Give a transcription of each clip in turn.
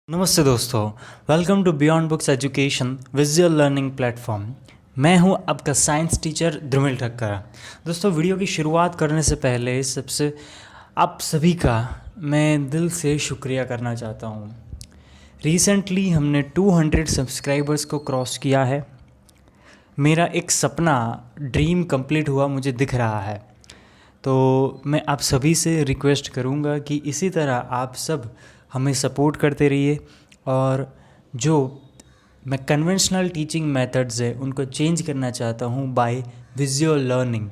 नमस्ते दोस्तों, welcome to Beyond Books education visual learning platform. मैं हूं आपका साइंस टीचर ध्रुमिल ठक्कर। दोस्तों, वीडियो की शुरुआत करने से पहले सबसे आप सभी का मैं दिल से शुक्रिया करना चाहता हूं। रिसेंटली हमने 200 सब्सक्राइबर्स को क्रॉस किया है। मेरा एक सपना ड्रीम कंप्लीट हुआ, मुझे दिख रहा है। तो मैं आप सभी से रिक्वेस्ट करूंगा कि इसी तरह आप सब हमें सपोर्ट करते रहिए और जो मैं कन्वेंशनल टीचिंग मेथड्स है उनको चेंज करना चाहता हूँ बाय विजुअल लर्निंग।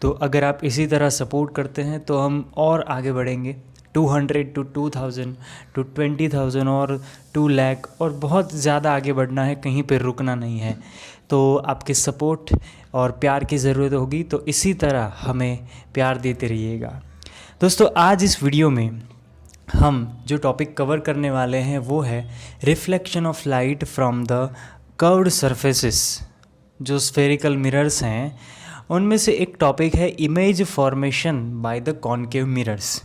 तो अगर आप इसी तरह सपोर्ट करते हैं तो हम और आगे बढ़ेंगे 200 टू 2000 टू 20,000 और 2 लाख और बहुत ज़्यादा आगे बढ़ना है, कहीं पर रुकना नहीं है। तो आपके सपोर्ट और प्यार की ज़रूरत होगी, तो इसी तरह हमें प्यार देते रहिएगा। दोस्तों, आज इस वीडियो में हम जो टॉपिक कवर करने वाले हैं वो है reflection of light from the curved surfaces. जो स्फेरिकल मिरर्स हैं उनमें से एक टॉपिक है image formation by the concave mirrors.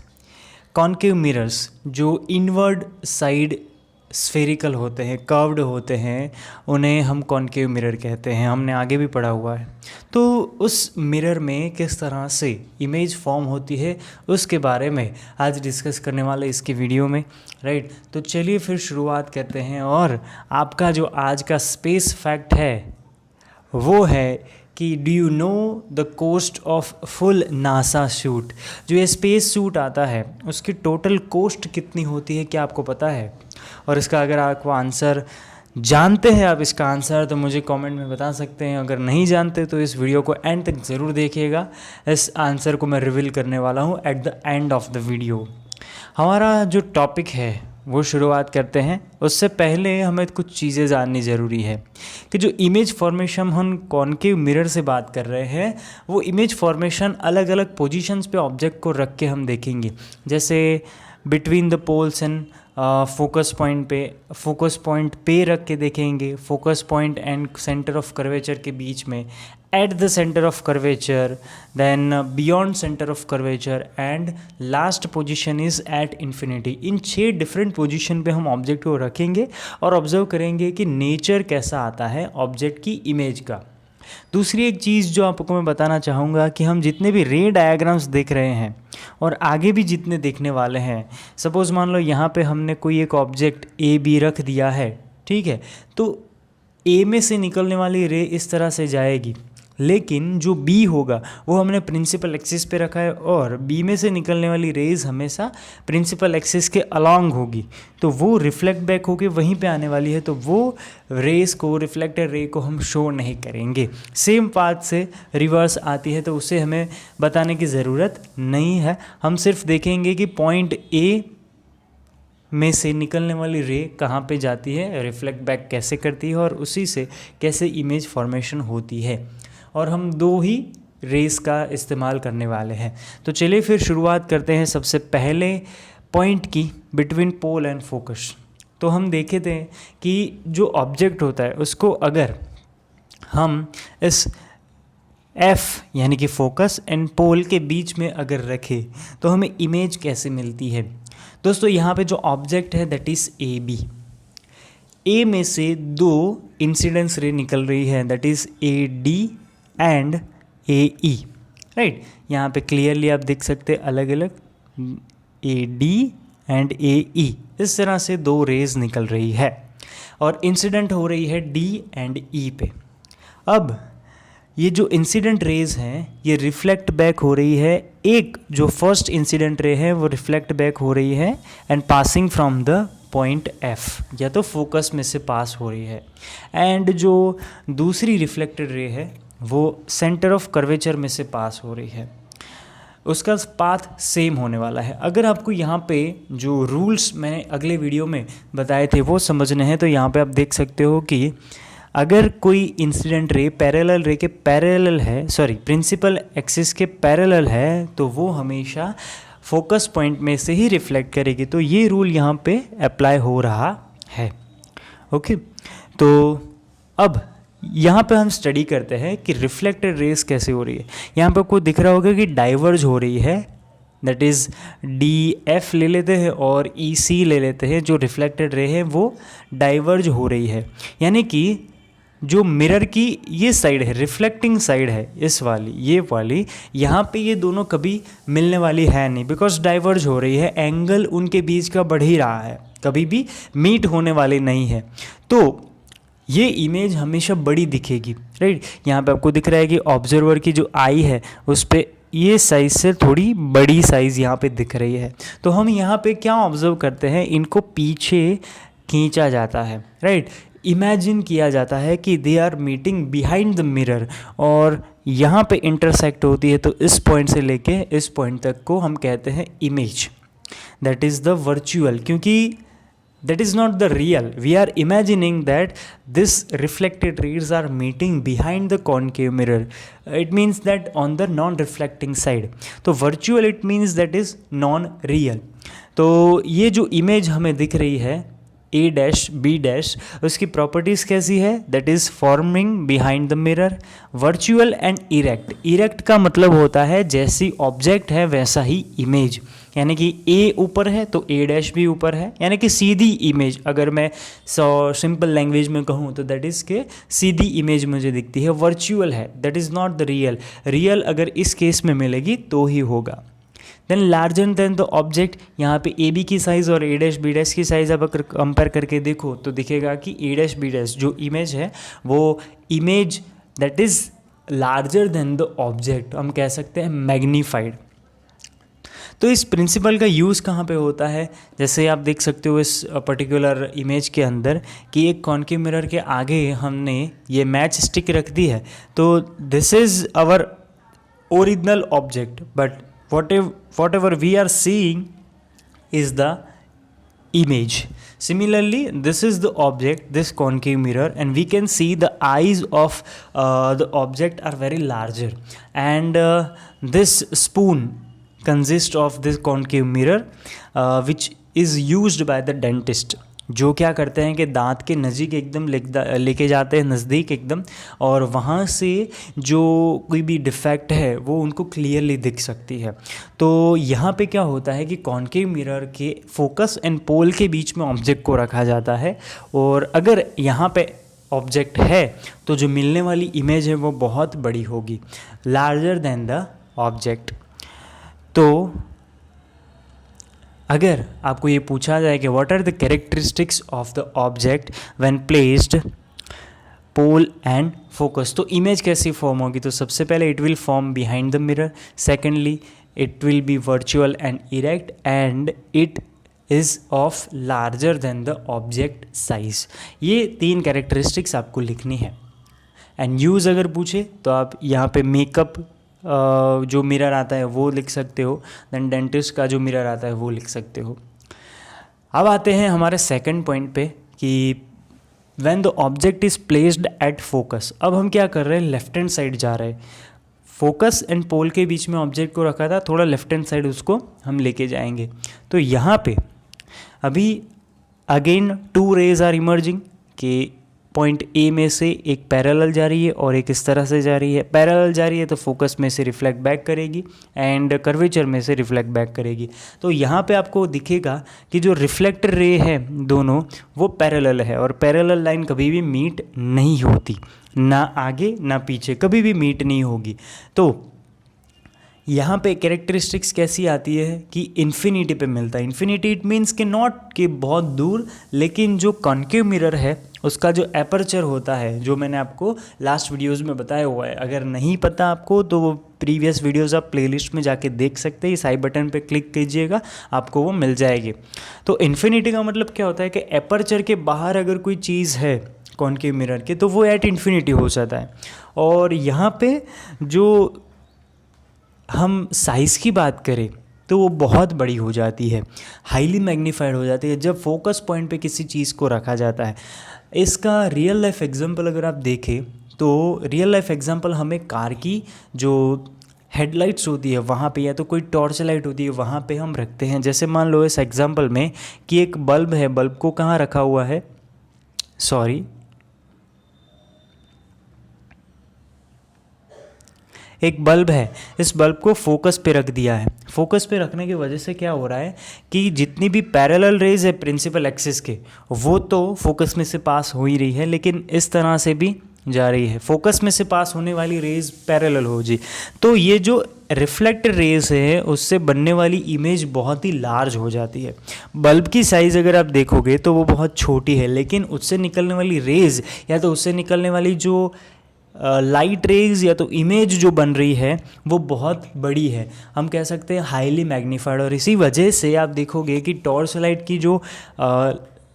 Concave mirrors जो इनवर्ड साइड स्फेरिकल होते हैं, कर्व्ड होते हैं, उन्हें हम कॉन्केव मिरर कहते हैं। हमने आगे भी पढ़ा हुआ है। तो उस मिरर में किस तरह से इमेज फॉर्म होती है उसके बारे में आज डिस्कस करने वाले इसके वीडियो में, राइट। तो चलिए फिर शुरुआत करते हैं। और आपका जो आज का स्पेस फैक्ट है वो है कि do you know the cost of full NASA shoot. जो ये स्पेस सूट आता है उसकी टोटल कॉस्ट कितनी होती है, क्या आपको पता है? और इसका अगर आपको आंसर जानते हैं, आप इसका आंसर, तो मुझे कमेंट में बता सकते हैं। अगर नहीं जानते तो इस वीडियो को एंड तक ज़रूर देखिएगा। इस आंसर को मैं रिवील करने वाला हूँ at the end of the video. हमारा जो टॉपिक है वो शुरुआत करते हैं। उससे पहले हमें कुछ चीज़ें जाननी ज़रूरी है कि जो इमेज फॉर्मेशन हम कॉन्केव मिरर से बात कर रहे हैं वो इमेज फॉर्मेशन अलग अलग पोजीशंस पे ऑब्जेक्ट को रख के हम देखेंगे। जैसे between the poles and focus point पे रख के देखेंगे, focus point and centre of curvature के बीच में, at the centre of curvature, then beyond centre of curvature and last position is at infinity. इन 6 डिफरेंट पोजीशन पे हम ऑब्जेक्ट को रखेंगे और ऑब्जर्व करेंगे कि नेचर कैसा आता है ऑब्जेक्ट की इमेज का। दूसरी एक चीज़ जो आपको मैं बताना चाहूँगा कि हम जितने भी रे डायग्राम्स देख रहे हैं और आगे भी जितने देखने वाले हैं, सपोज़ मान लो यहाँ पे हमने कोई एक ऑब्जेक्ट ए बी रख दिया है, ठीक है। तो ए में से निकलने वाली रे इस तरह से जाएगी, लेकिन जो बी होगा वो हमने प्रिंसिपल एक्सिस पे रखा है और बी में से निकलने वाली रेज हमेशा प्रिंसिपल एक्सिस के अलॉन्ग होगी, तो वो रिफ्लेक्ट बैक होके वहीं पे आने वाली है। तो वो रेस को, रिफ्लेक्टेड रे को हम शो नहीं करेंगे। सेम पाथ से रिवर्स आती है तो उसे हमें बताने की ज़रूरत नहीं है। हम सिर्फ देखेंगे कि पॉइंट ए में से निकलने वाली रे कहाँ पे जाती है, रिफ्लेक्ट बैक कैसे करती है और उसी से कैसे इमेज फॉर्मेशन होती है। और हम 2 ही रेस का इस्तेमाल करने वाले हैं। तो चलिए फिर शुरुआत करते हैं सबसे पहले पॉइंट की, बिटवीन पोल एंड फोकस। तो हम देखे थे कि जो ऑब्जेक्ट होता है उसको अगर हम इस F यानी कि फोकस एंड पोल के बीच में अगर रखें तो हमें इमेज कैसे मिलती है। दोस्तों, यहाँ पे जो ऑब्जेक्ट है दैट इज़ ए बी। ए में से 2 इंसिडेंस रे निकल रही है, that is A D and A E, right. यहाँ पे क्लियरली आप देख सकते अलग अलग ए डी एंड ए ई, इस तरह से 2 रेज निकल रही है और इंसिडेंट हो रही है डी एंड ई पे। अब ये जो इंसिडेंट रेज हैं ये रिफ्लेक्ट बैक हो रही है। एक जो फर्स्ट इंसिडेंट रे है वो रिफ्लेक्ट बैक हो रही है and passing from the point F, या तो फोकस में से पास हो रही है। एंड जो दूसरी रिफ्लेक्टेड रे है वो सेंटर ऑफ कर्वेचर में से पास हो रही है। उसका पाथ सेम होने वाला है। अगर आपको यहाँ पे जो रूल्स मैंने अगले वीडियो में बताए थे वो समझने हैं तो यहाँ पे आप देख सकते हो कि अगर कोई इंसिडेंट रे पैरेलल रे के पैरेलल है, प्रिंसिपल एक्सिस के पैरेलल है, तो वो हमेशा फोकस पॉइंट में से ही रिफ्लेक्ट करेगी। तो ये रूल यहाँ पे अप्लाई हो रहा है। ओके, तो अब यहाँ पे हम स्टडी करते हैं कि रिफ्लेक्टेड रेस कैसे हो रही है। यहाँ पे आपको दिख रहा होगा कि डाइवर्ज हो रही है दैट इज़ डी एफ ले लेते हैं और ई सी ले लेते हैं, जो रिफ्लेक्टेड रे है वो डाइवर्ज हो रही है, यानी कि जो मिरर की ये साइड है, रिफ्लेक्टिंग साइड है इस वाली, ये वाली, यहाँ पे ये दोनों कभी मिलने वाली है नहीं, बिकॉज डाइवर्ज हो रही है, एंगल उनके बीच का बढ़ ही रहा है, कभी भी मीट होने वाली नहीं है। तो ये इमेज हमेशा बड़ी दिखेगी, राइट। यहाँ पे आपको दिख रहा है कि ऑब्जर्वर की जो आई है उस पर ये साइज़ से थोड़ी बड़ी साइज़ यहाँ पे दिख रही है। तो हम यहाँ पे क्या ऑब्जर्व करते हैं, इनको पीछे खींचा जाता है, राइट। इमेजिन किया जाता है कि they are meeting behind the mirror और यहाँ पे इंटरसेक्ट होती है, तो इस पॉइंट से लेके इस पॉइंट तक को हम कहते हैं image, that is the virtual, क्योंकि that is not the real. We are imagining that this reflected rays are meeting behind the concave mirror. It means that on the non-reflecting side. तो virtual it means that is non-real. तो ये जो image हमें दिख रही है A dash B dash, उसकी properties कैसी है, that is forming behind the mirror, virtual and erect. Erect का मतलब होता है जैसी ऑब्जेक्ट है वैसा ही इमेज, यानी कि A ऊपर है तो A डैश भी ऊपर है, यानी कि सीधी इमेज। अगर मैं सिंपल लैंग्वेज में कहूँ तो दैट इज़ के सीधी इमेज मुझे दिखती है, वर्चुअल है, that is not the real. Real अगर इस केस में मिलेगी तो ही होगा। Then larger than the object, यहाँ पे ए बी की साइज़ और ए डैश बी डैश की साइज़ अब अगर कंपेयर करके देखो तो दिखेगा कि ए डैश बी डैश जो इमेज है वो image that is larger than the object, हम कह सकते हैं मैग्नीफाइड। तो इस प्रिंसिपल का यूज़ कहाँ पे होता है, जैसे आप देख सकते हो इस पर्टिकुलर इमेज के अंदर कि एक कॉन्केव मिरर के आगे हमने ये मैच स्टिक रख दी है, तो this is our original object, but whatever we are seeing is the image. Similarly, this is the object, this concave mirror, and we can see the eyes of the object are very larger, and this spoon consists of this concave mirror which is used by the dentist, जो क्या करते हैं कि दांत के नज़दीक एकदम लेके जाते हैं, नज़दीक एकदम, और वहाँ से जो कोई भी डिफेक्ट है वो उनको क्लियरली दिख सकती है। तो यहाँ पे क्या होता है कि कॉन्केव मिरर के फोकस एंड पोल के बीच में ऑब्जेक्ट को रखा जाता है, और अगर यहाँ पे ऑब्जेक्ट है तो जो मिलने वाली इमेज है वो बहुत बड़ी होगी, लार्जर देन द ऑब्जेक्ट। तो अगर आपको ये पूछा जाए कि what are the characteristics of the object when placed pole and focus, तो इमेज कैसी फॉर्म होगी, तो सबसे पहले it will form behind the mirror, secondly it will be virtual and erect, and it is of larger than the object size. ये 3 characteristics आपको लिखनी है। एंड यूज़ अगर पूछे तो आप यहाँ पे मेकअप जो मिरर आता है वो लिख सकते हो, देन डेंटिस्ट का जो मिरर आता है वो लिख सकते हो। अब आते हैं हमारे सेकंड पॉइंट पे कि when the object is placed at focus. अब हम क्या कर रहे हैं, लेफ्ट हैंड साइड जा रहे हैं, फोकस एंड पोल के बीच में ऑब्जेक्ट को रखा था, थोड़ा लेफ्ट हैंड साइड उसको हम लेके जाएंगे। तो यहाँ पे अभी अगेन 2 रेज आर इमर्जिंग कि पॉइंट ए में से एक पैरेलल जा रही है और एक इस तरह से जा रही है। पैरेलल जा रही है तो फोकस में से रिफ्लेक्ट बैक करेगी एंड कर्वेचर में से रिफ्लेक्ट बैक करेगी। तो यहाँ पे आपको दिखेगा कि जो रिफ्लेक्टर रे है दोनों वो पैरेलल है, और पैरेलल लाइन कभी भी मीट नहीं होती, ना आगे ना पीछे, कभी भी मीट नहीं होगी। तो यहाँ पे कैरेक्टरिस्टिक्स कैसी आती है कि इन्फिनिटी पे मिलता है। इन्फिनिटी इट मीन्स कि नॉट कि बहुत दूर, लेकिन जो कॉन्केव मिरर है उसका जो एपर्चर होता है, जो मैंने आपको लास्ट वीडियोस में बताया हुआ है, अगर नहीं पता आपको तो वो प्रीवियस वीडियोस आप प्लेलिस्ट में जाके देख सकते हैं, इस आई बटन पे क्लिक कीजिएगा आपको वो मिल जाएगी। तो इन्फिनिटी का मतलब क्या होता है कि एपर्चर के बाहर अगर कोई चीज़ है कॉन्केव मिरर के तो वो एट इन्फिनिटी हो जाता है। और यहाँ पे जो हम साइज़ की बात करें तो वो बहुत बड़ी हो जाती है, हाईली मैग्नीफाइड हो जाती है जब फोकस पॉइंट पे किसी चीज़ को रखा जाता है। इसका रियल लाइफ एग्जांपल अगर आप देखें तो रियल लाइफ एग्जांपल हमें कार की जो हेडलाइट्स होती है वहाँ पे, या तो कोई टॉर्च लाइट होती है वहाँ पे हम रखते हैं। जैसे मान लो इस एग्जांपल में कि एक बल्ब है, बल्ब को कहाँ रखा हुआ है, एक बल्ब है, इस बल्ब को फोकस पे रख दिया है। फोकस पे रखने की वजह से क्या हो रहा है कि जितनी भी पैरेलल रेज है प्रिंसिपल एक्सिस के, वो तो फोकस में से पास हो ही रही है, लेकिन इस तरह से भी जा रही है। फोकस में से पास होने वाली रेज पैरेलल हो जी, तो ये जो रिफ्लेक्ट रेज है उससे बनने वाली इमेज बहुत ही लार्ज हो जाती है। बल्ब की साइज़ अगर आप देखोगे तो वो बहुत छोटी है, लेकिन उससे निकलने वाली रेज या तो उससे निकलने वाली जो लाइट रेज या तो इमेज जो बन रही है वो बहुत बड़ी है, हम कह सकते हैं हाईली मैग्नीफाइड। और इसी वजह से आप देखोगे कि टॉर्च लाइट की जो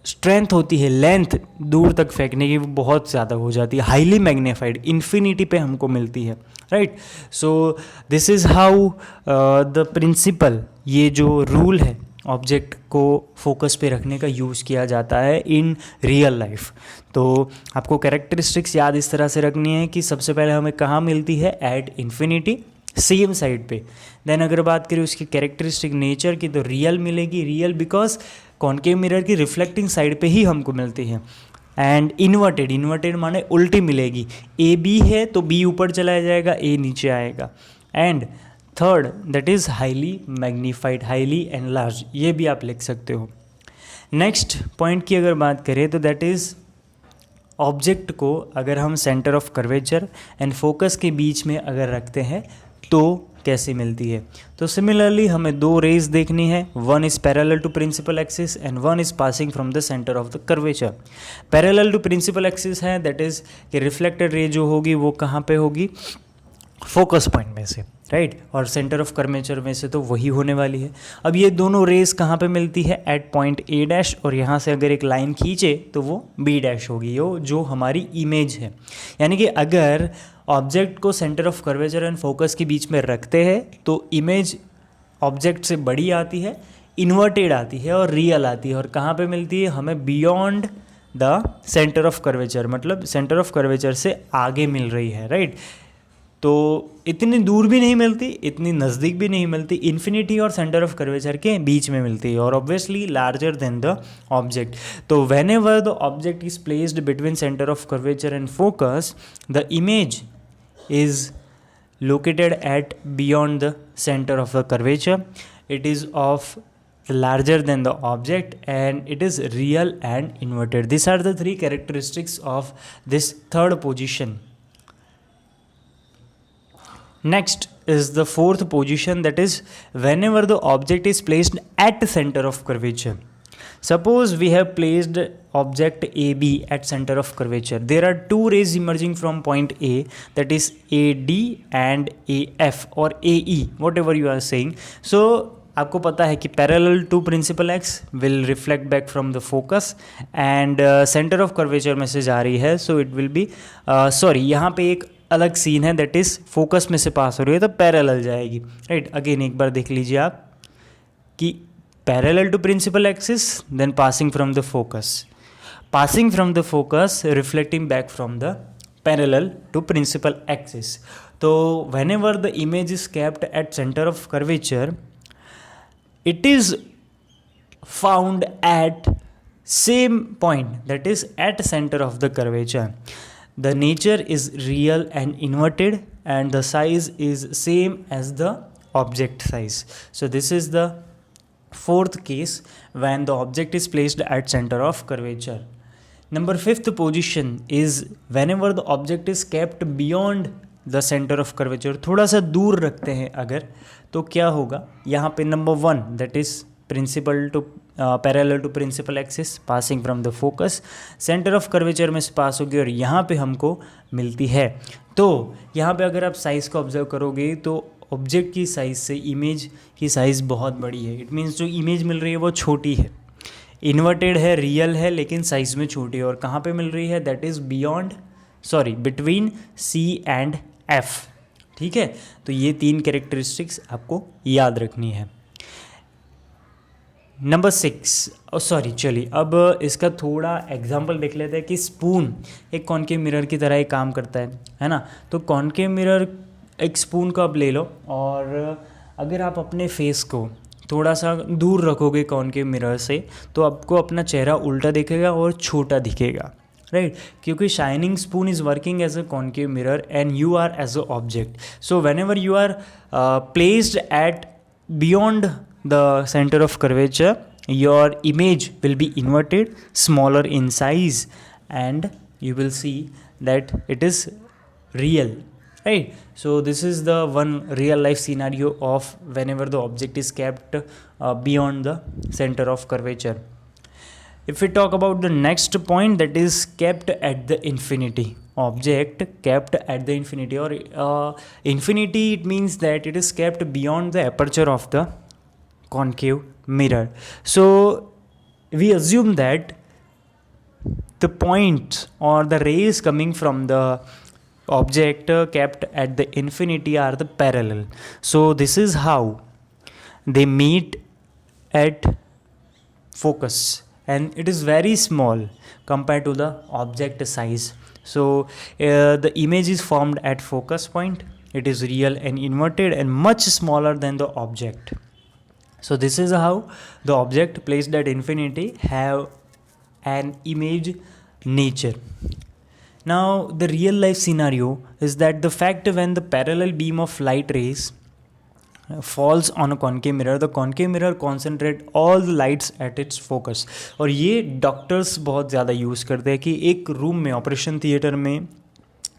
स्ट्रेंथ होती है, लेंथ दूर तक फेंकने की, वो बहुत ज़्यादा हो जाती है, हाईली मैग्नीफाइड, इन्फिनिटी पे हमको मिलती है, right. So this is how the principal, ये जो रूल है ऑब्जेक्ट को फोकस पे रखने का यूज़ किया जाता है इन रियल लाइफ। तो आपको कैरेक्टरिस्टिक्स याद इस तरह से रखनी है कि सबसे पहले हमें कहाँ मिलती है, एट इन्फिनिटी, सेम साइड पे। देन अगर बात करें उसकी कैरेक्टरिस्टिक नेचर की, तो रियल मिलेगी, रियल बिकॉज कॉन्केव मिरर की रिफ्लेक्टिंग साइड पे ही हमको मिलती है। एंड इन्वर्टेड, इन्वर्टेड माने उल्टी मिलेगी, ए बी है तो बी ऊपर चला जाएगा, ए नीचे आएगा। And third that is highly magnified, highly enlarge, ये भी आप लिख सकते हो। नेक्स्ट पॉइंट की अगर बात करें तो दैट इज़ ऑब्जेक्ट को अगर हम centre of curvature and focus के बीच में अगर रखते हैं तो कैसे मिलती है। तो सिमिलरली हमें दो रेज देखनी है, one is parallel to principal axis and one is passing from the centre of the curvature. Parallel to principal axis है, दैट इज़ कि रिफ्लेक्टेड रे जो होगी वो कहाँ पे होगी, फोकस पॉइंट में से, राइट, और सेंटर ऑफ कर्वेचर में से तो वही होने वाली है। अब ये दोनों रेज कहाँ पे मिलती है, एट पॉइंट ए डैश, और यहाँ से अगर एक लाइन खींचे तो वो बी डैश होगी, जो हमारी इमेज है। यानी कि अगर ऑब्जेक्ट को centre of curvature and focus के बीच में रखते हैं तो इमेज ऑब्जेक्ट से बड़ी आती है, इन्वर्टेड आती है और रियल आती है। और कहाँ पे मिलती है, हमें beyond the centre of curvature, मतलब सेंटर ऑफ कर्वेचर से आगे मिल रही है, राइट। तो इतनी दूर भी नहीं मिलती, इतनी नज़दीक भी नहीं मिलती, इन्फिनिटी और सेंटर ऑफ कर्वेचर के बीच में मिलती है, और obviously larger than the object. तो whenever the object is placed between centre of curvature and focus, the image is located at beyond the center of the curvature, it is of larger than the object, and it is real and inverted. These are the three characteristics of this third position. Next is the fourth position, that is whenever the object is placed at center of curvature. Suppose we have placed object AB at center of curvature. There are two rays emerging from point A, that is AD and AF or AE, whatever you are saying. So आपको पता है कि parallel to principal axis will reflect back from the focus and centre of curvature में से जा रही है, so it will be sorry, यहाँ पे एक अलग सीन है, दैट इज़ फोकस में से पास हो रही है तो पैरेलल जाएगी, राइट। अगेन एक बार देख लीजिए आप कि parallel to principal axis, then passing from the focus reflecting back from the parallel to principal axis. So whenever the image is kept at center of curvature, it is found at same point, that is at center of the curvature. The nature is real and inverted and the size is same as the object size. So this is the fourth case when the object is placed at center of curvature. Number fifth position is whenever the object is kept beyond the center of curvature. थोड़ा सा दूर रखते हैं अगर, तो क्या होगा, यहाँ पे number one that is principal to parallel to principal axis passing from the focus, centre of curvature में से पास होगी और यहाँ पे हमको मिलती है। तो यहाँ पे अगर आप साइज़ को ऑब्जर्व करोगे तो ऑब्जेक्ट की साइज़ से इमेज की साइज़ बहुत बड़ी है। इट मीन्स जो इमेज मिल रही है वो छोटी है, इन्वर्टेड है, रियल है, लेकिन साइज़ में छोटी है। और कहाँ पे मिल रही है, that is between C and F, ठीक है। तो ये तीन कैरेक्टरिस्टिक्स आपको याद रखनी है। नंबर 6, चलिए अब इसका थोड़ा एग्जाम्पल देख लेते हैं कि स्पून एक कॉन्केव मिरर की तरह ही काम करता है ना। तो कॉन्केव मिरर एक स्पून को आप ले लो और अगर आप अपने फेस को थोड़ा सा दूर रखोगे कॉन्केव मिरर से तो आपको अपना चेहरा उल्टा दिखेगा और छोटा दिखेगा, right? क्योंकि shining spoon is working as a concave mirror and you are as a object. So whenever you are placed at beyond the center of curvature, your image will be inverted, smaller in size, and you will see that it is real, right? So this is the one real life scenario of whenever the object is kept beyond the center of curvature. If we talk about the next point, that is kept at the infinity. Object kept at the infinity, or infinity, it means that it is kept beyond the aperture of the concave mirror. So we assume that the points or the rays coming from the object kept at the infinity are the parallel. So this is how they meet at focus, and it is very small compared to the object size. So the image is formed at focus point, it is real and inverted and much smaller than the object. So this is how the object placed at infinity have an image nature. Now the real life scenario is that the fact when the parallel beam of light rays falls on a concave mirror, the concave mirror concentrate all the lights at its focus. और ये doctors बहुत ज़्यादा use करते हैं कि एक room में, operation theatre में,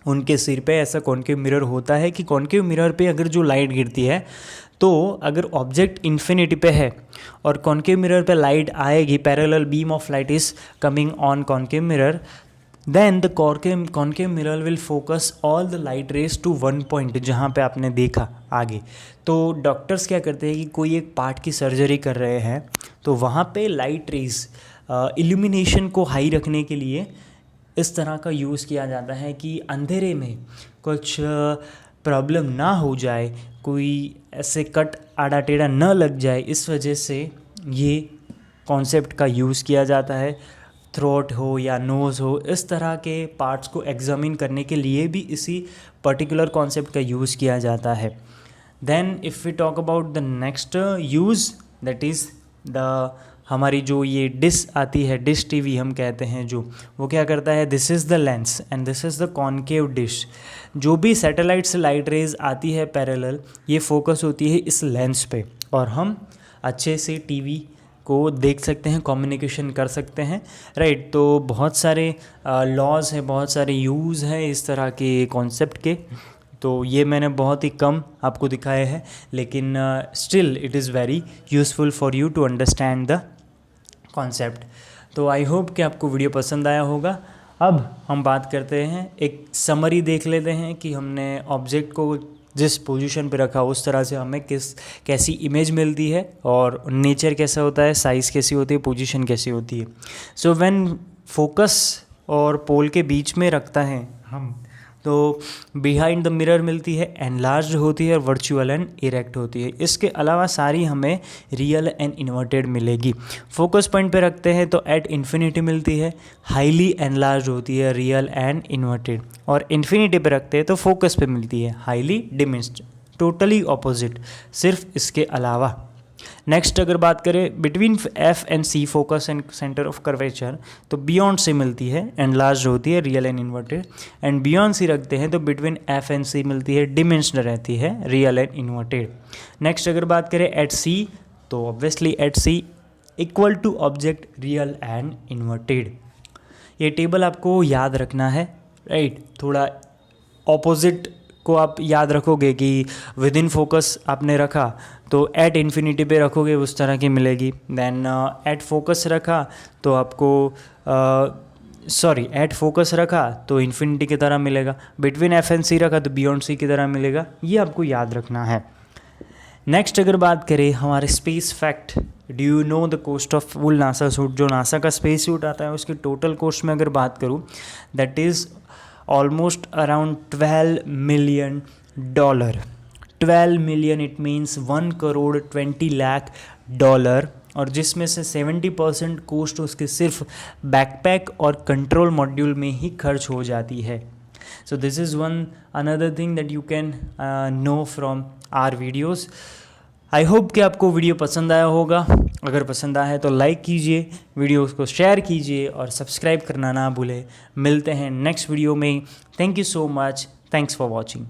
उनके सिर पे ऐसा कॉन्केव मिरर होता है कि कॉन्केव मिरर पे अगर जो लाइट गिरती है, तो अगर ऑब्जेक्ट इन्फिनिटी पे है और कॉन्केव मिरर पे लाइट आएगी, parallel beam of light is coming on concave mirror, then the concave mirror will focus all the light rays to one point, जहाँ पे आपने देखा आगे. तो डॉक्टर्स क्या करते हैं कि कोई एक पार्ट की सर्जरी कर रहे हैं, तो वहाँ पे लाइट रेज इल्यूमिनेशन को हाई रखने के लिए इस तरह का यूज़ किया जाता है कि अंधेरे में कुछ प्रॉब्लम ना हो जाए, कोई ऐसे कट आड़ा टेढ़ा न लग जाए, इस वजह से ये कॉन्सेप्ट का यूज़ किया जाता है. थ्रोट हो या नोज़ हो, इस तरह के पार्ट्स को एग्जामिन करने के लिए भी इसी पर्टिकुलर कॉन्सेप्ट का यूज़ किया जाता है. Then if we talk about the next use, that is the हमारी जो ये डिश आती है, डिश टीवी हम कहते हैं, जो वो क्या करता है, this is the lens and this is the concave dish. जो भी सैटेलाइट से लाइट रेज आती है पैरेलल, ये फोकस होती है इस लेंस पे और हम अच्छे से टीवी को देख सकते हैं, कम्युनिकेशन कर सकते हैं, राइट. तो बहुत सारे लॉज हैं, बहुत सारे यूज़ हैं इस तरह के कॉन्सेप्ट के. तो ये मैंने बहुत ही कम आपको दिखाए हैं, लेकिन still it is very useful for you to understand the concept. तो आई होप कि आपको वीडियो पसंद आया होगा. अब हम बात करते हैं, एक समरी देख लेते हैं कि हमने ऑब्जेक्ट को जिस पोजीशन पे रखा उस तरह से हमें कैसी इमेज मिलती है और नेचर कैसा होता है, साइज़ कैसी होती है, पोजीशन कैसी होती है. सो व्हेन फोकस और पोल के बीच में रखता है हम, तो बिहाइंड द मिरर मिलती है, एनलार्ज होती है और वर्चुअल एंड इरेक्ट होती है. इसके अलावा सारी हमें रियल एंड इन्वर्टेड मिलेगी. फोकस पॉइंट पे रखते हैं तो एट इन्फिनिटी मिलती है, हाईली एनलार्ज होती है, रियल एंड इन्वर्टेड. और इन्फिनिटी पे रखते हैं तो फोकस पे मिलती है, हाईली डिमिनिश्ड. टोटली ऑपोजिट सिर्फ इसके अलावा. नेक्स्ट अगर बात करें between F and C, focus and centre of curvature, तो बियॉन्ड से मिलती है, एनलार्ज होती है, real and inverted. And beyond C रखते हैं तो बिटवीन एफ एंड सी मिलती है, डिमिनिश्ड रहती है, रियल एंड इन्वर्टेड. नेक्स्ट अगर बात करें एट सी, तो obviously at C equal to object real and inverted. ये टेबल आपको याद रखना है, राइट. थोड़ा ऑपोजिट को आप याद रखोगे कि विद इन फोकस आपने रखा तो एट इन्फिनिटी पे रखोगे उस तरह की मिलेगी. देन एट फोकस रखा तो आपको एट फोकस रखा तो इन्फिनिटी की तरह मिलेगा. बिटवीन एफ एंड सी रखा तो बियॉन्ड सी की तरह मिलेगा. ये आपको याद रखना है. नेक्स्ट अगर बात करें हमारे space fact, do you know the cost of full NASA suit. जो नासा का स्पेस सूट आता है उसकी टोटल कॉस्ट में अगर बात करूँ, that is almost around $12 million. 12 million, it means 1,20,00,000. और जिसमें से 70% कॉस्ट उसके सिर्फ बैकपैक और कंट्रोल मॉड्यूल में ही खर्च हो जाती है. So this is one another thing that you can know from our videos. I hope कि आपको वीडियो पसंद आया होगा। अगर पसंद आया है तो लाइक कीजिए, वीडियो को शेयर कीजिए और सब्सक्राइब करना ना भूलें। मिलते हैं नेक्स्ट वीडियो में। Thank you so much. Thanks for watching.